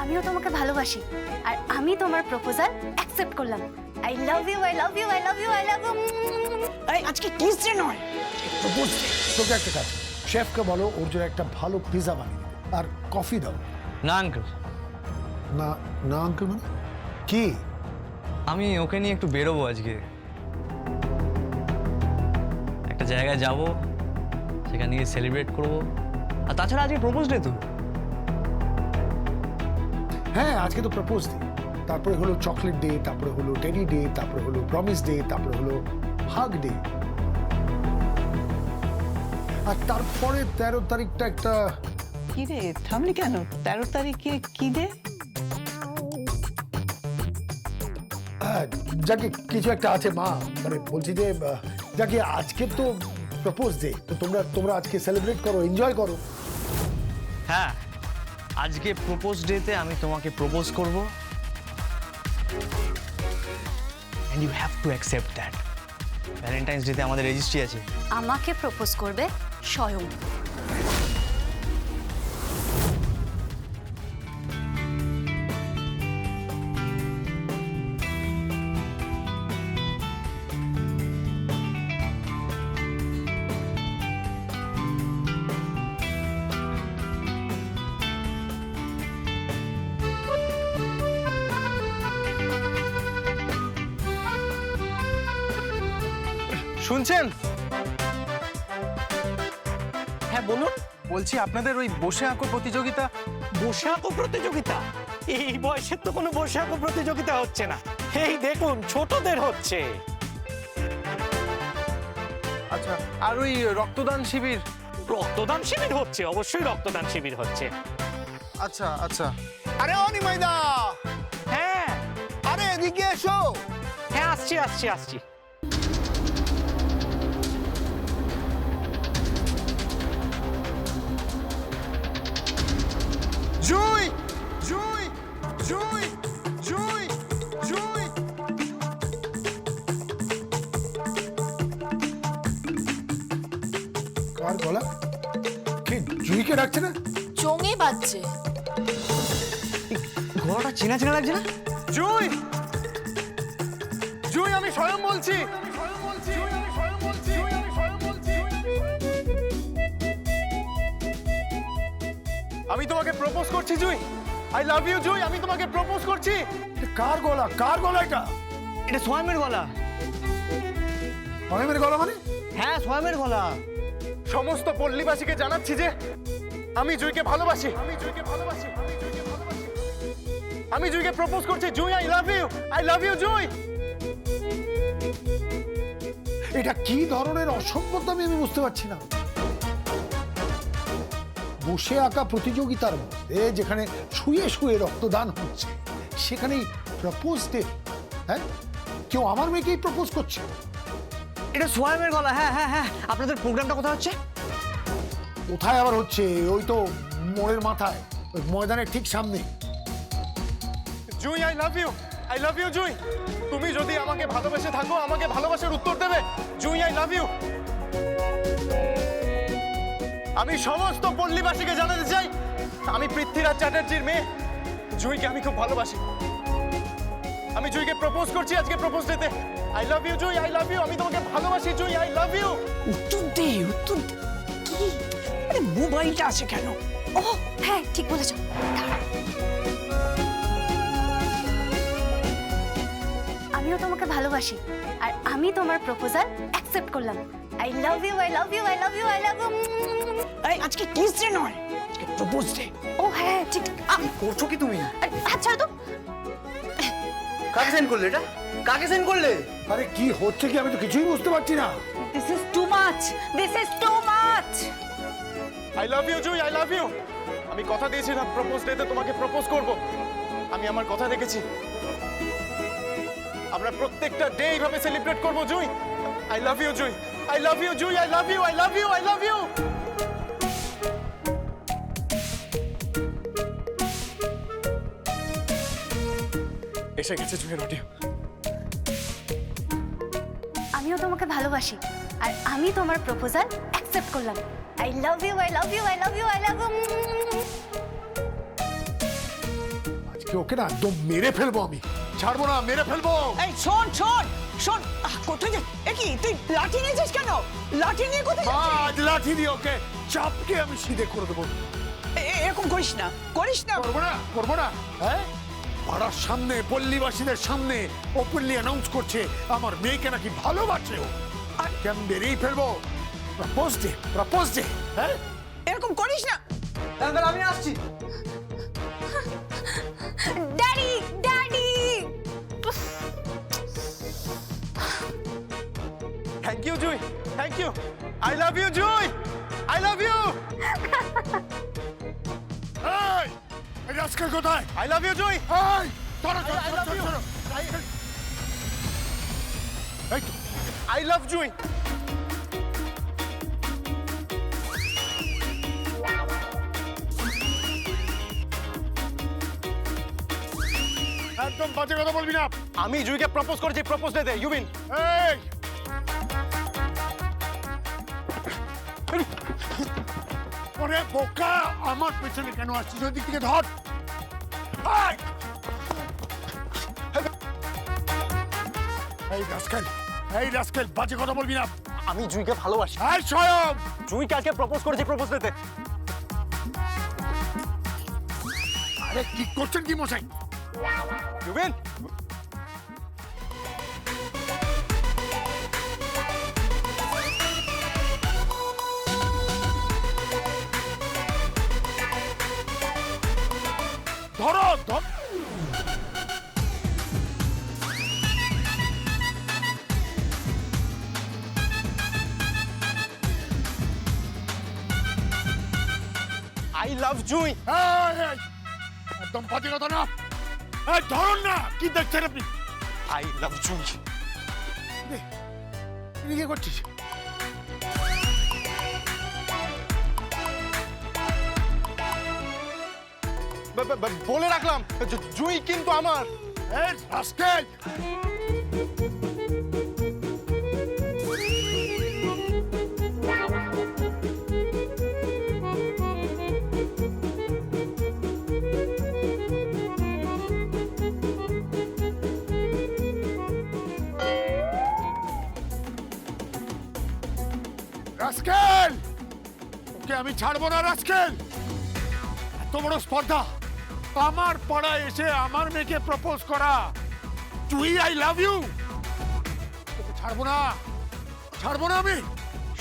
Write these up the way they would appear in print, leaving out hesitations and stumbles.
আমিও তোমাকে ভালোবাসি আর আমি তোমার প্রপোজাল অ্যাকসেপ্ট করলাম। I love you, I love you, I love you, I love you. আরে আজকে কিস ডে নয়, প্রপোজ ডে। তোকে একটা কাজ, শেফকে বলো ওর জন্য একটা ভালো পিৎজা বানিয়ে দিতে, আর কফি দাও। না আঙ্কেল, না না আঙ্কেল মানে কি? আমি ওকে নিয়ে একটু বেরোবো আজকে, একটা জায়গায় যাব, সেখানে গিয়ে সেলিব্রেট করবো। আর তাছাড়া আজকে প্রপোজ ডে তো। হ্যাঁ আজকে তো প্রপোজ ডে, তারপরে হলো চকলেট ডে, তারপরে হলো টেডি ডে, তারপরে হলো প্রমিস ডে, তারপরে হলো হাগ ডে, আর তারপরে 13 তারিখটা একটা কি রে থামলি কেন? 13 তারিখে কি দে? যাকে কিছু একটা আছে মা, মানে বলছি যে যাকে আজকে তো প্রপোজ ডে, তো তোমরা আজকে সেলিব্রেট করো, এনজয় করো। হ্যাঁ, আজকে প্রপোজ ডেতে আমি তোমাকে প্রপোজ করব, and you have to accept that. Valentine's ডেতে আমাদের রেজিস্ট্রি আছে। আমাকে প্রপোজ করবে স্বয়ং। শুনছেন? হ্যাঁ বলুন। বলছি আপনাদের ওই বসে আঁকো প্রতিযোগিতা। বসে আঁকো প্রতিযোগিতা? এই বয়সের তো কোনো বসে আঁকো প্রতিযোগিতা হচ্ছে না, এই দেখুন ছোটদের হচ্ছে। আচ্ছা, আর ওই রক্তদান শিবির। রক্তদান শিবির হচ্ছে, অবশ্যই রক্তদান শিবির হচ্ছে। আচ্ছা আচ্ছা। আরে অনিমাইদা, হ্যাঁ আরে এদিকে এসো। হ্যাঁ আসছি আসছি আসছি। জুই জুই জুই জুই জুই। কার গলা? কি জুইকে ডাকছে না? চোঙে বাজছে। গলাটা চেনা চেনা লাগছে না? জুই জুই, আমি স্বয়ং বলছি। আমি তোমাকে প্রপোজ করছি জুই। আই লাভ ইউ জুই, আমি তোমাকে প্রপোজ করছি। কার গলা? কার গলা এটা? এটা সোয়ামের গলা। অনিমের গলা মানে? হ্যাঁ সোয়ামের গলা। সমস্ত পল্লীবাসীকে জানাচ্ছি যে আমি জুইকে ভালোবাসি। আমি জুইকে প্রপোজ করছি। Jui I love you, I love you Jui. এটা কি ধরনের অসভ্যতা আমি বুঝতে পারছি না। বসে আঁকা প্রতিযোগিতার মধ্যে যেখানে শুয়ে শুয়ে রক্তদান হচ্ছে, সেখানেই প্রপোজ ডে। হ্যাঁ, কেউ আমার মেয়েকেই প্রপোজ করছে? এটা সোয়ামের গলা। হ্যাঁ হ্যাঁ হ্যাঁ। আপনাদের প্রোগ্রামটা কোথায় হচ্ছে? কোথায় আবার হচ্ছে? ওই তো মোড়ের মাথায়, ওই ময়দানের ঠিক সামনে। Jui I love you, I love you Jui. তুমি যদি আমাকে ভালোবেসে থাকো, আমাকে ভালোবাসার উত্তর দেবে। Jui I love you. আমি সমস্ত পল্লীবাসীকে জানাতে চাই আমি পৃথ্বীরাজ চ্যাটার্জির মেয়ে। জুইকে আমি খুব ভালোবাসি। আমি জুইকে প্রপোজ করছি আজকে প্রপোজ ডেতে। I love you Jui, I love you. আমি তোমাকে ভালোবাসি জুই, আই লাভ ইউ। উত্তর দে, উত্তর দে। কি? আরে মোবাইলটা আছে কেন? ও হ্যাঁ ঠিক বলেছ। আমিও তোমাকে ভালোবাসি আর আমি তোমার প্রপোজাল অ্যাকসেপ্ট করলাম। I love you, I love you, I love you, I love you. আরে আজকে কিস ডে নয়, আজকে প্রপোজ ডে। ও হ্যাঁ ঠিক। করছো কি তুমি? হাত ছাড়ো তো। কাকে সেন্ড করলে এটা? কাকে সেন্ড করলে? আরে কি হচ্ছে কি আমি তো কিছুই বুঝতে পারছি না। This is too much, this is too much. I love you Jui, I love you. আমি কথা দিয়েছিলাম প্রপোজ ডেতে তোমাকে প্রপোজ করব। আমি আমার কথা রেখেছি। আমরা প্রত্যেকটা ডে এইভাবে সেলিব্রেট করব Jui. I love you Jui, I love you Jui, I love you, I love you, I love you. এসে গেছে জুইয়ের অডিও। আমিও তোমাকে ভালোবাসি আর আমি তোমার প্রপোজাল অ্যাকসেপ্ট করলাম। I love you, I love you, I love you, I love you. আজকে ওকে না একদম মেরে ফেলবো আমি, ছাড়বো না, মেরে ফেলবো। এই শোন শোন শোন, কোথায় যে কি তুই লাঠি নিয়েছিস কেন? লাঠি নিয়ে কোথায় মা, যাচ্ছিস? আজ লাঠি দিয়ে ওকে চাপকে আমি সিধে করে দেবো। এরকম করিস না, করিস না। করবো না, করবো না, হ্যাঁ? পাড়ার সামনে, পল্লীবাসীদের সামনে ওপেনলি অ্যানাউন্স করছে আমার মেয়েকে নাকি ভালোবাসে ও। আজকে আমি বেরিয়ে ফেলবো। প্রপোজ ডে, হ্যাঁ? এরকম করিস না। আমি আসছি। Daddy daddy thank you Jui, thank you. I love you Jui, I love you, এই, এই রাস্কেল কোথায়? I love you Jui. এই, ধরো, ধরো, I ধরো, love ধরো, you. ধরো। এই তো, আই লাভ জুই। একদম বাজে কথা বলবি না। আমি জুইকে প্রপোজ করেছি, প্রপোজ ডে তে ইউবিন। এই, ওরে বোকা, আমার পেছনে কেন আসছিস? ওই দিক থেকে ধর। এই! এই রাস্কেল, বাজে কথা বলবি না। আমি জুইকে ভালোবাসি। এই স্বয়ং, জুই কালকে প্রপোজ করেছে, প্রপোজ ডে তে। আরে কি করছেন কি মশাই? ইউবিন, ধরো, ধর। আই লাভ জুই। এই, একদম বাজে কথা না। এই ধরুন না, কি দেখছেন আপনি? আই লাভ জুই। তুই কি করছিস? বলে রাখলাম, জুই কিন্তু আমার। এই রাস্কেল, রাস্কেল, ওকে আমি ছাড়বো না। রাস্কেল, এত বড় স্পর্ধা আমার পাড়ায় এসে আমার মেয়েকে প্রপোজ করা। তুই আই লাভ ইউ, ছাড়বো না, ছাড়বো না আমি।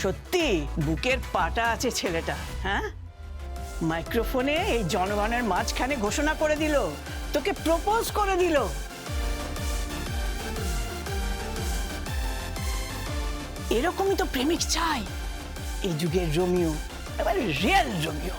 সত্যি বুকের পাটা আছে ছেলেটা, হ্যাঁ? মাইক্রোফোনে এই জনগণের মাঝখানে ঘোষণা করে দিল, তোকে প্রপোজ করে দিল। এরকমই তো প্রেমিক চাই এই যুগের রোমিও, এবারে রিয়েল রোমিও।